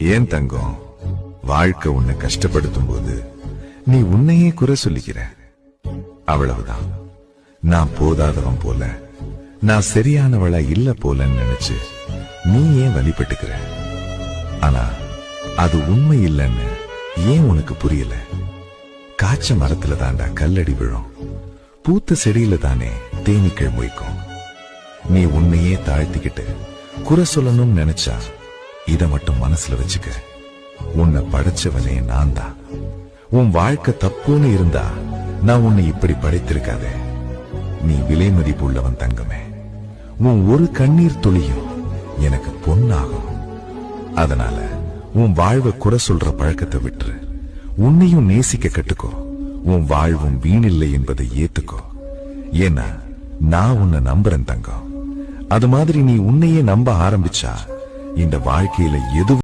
ஏன் தங்கம், வாழ்க்கை உன்னை கஷ்டப்படுத்தும் போது நீ உன்னையே குறை சொல்லிக்கிற. அவ்வளவுதான். நான் போதாதவன் போல, நான் சரியானவளா இல்ல போலன்னு நினைச்சு நீ ஏன் வழிபட்டுக்கிற? ஆனா அது உண்மை இல்லைன்னு ஏன் உனக்கு புரியல? காய்ச்ச மரத்துல தாண்டா கல்லடி விழும், பூத்த செடியில தானே தேனீக்கள் மொய்க்கும். நீ உன்னையே தாழ்த்திக்கிட்டு குறை சொல்லணும்னு நினைச்சா இத மட்டும் மனசுல வச்சுக்க, உன்னை படைச்சவனே நான் தான். உன் வாழ்க்கை தப்புன்னு இருந்தா நான் உன்னை இப்படி படைத்திருக்காதே. நீ விலை மதிப்பு உள்ளவன் தங்கமே. உன் ஒரு கண்ணீர் துளியும் எனக்கு பொன்னாகும். அதனால உன் வாழ்வை குறை சொல்ற பழக்கத்தை விட்டுரு. உன்னையும் நேசிக்க கட்டுக்கோ. உன் வாழ்வும் வீணில்லை என்பதை ஏத்துக்கோ. ஏன்னா நான் உன்னை நம்புறேன் தங்கம். அது மாதிரி நீ உன்னையே நம்ப ஆரம்பிச்சா இந்த வாழ்க்கையில எதுவும்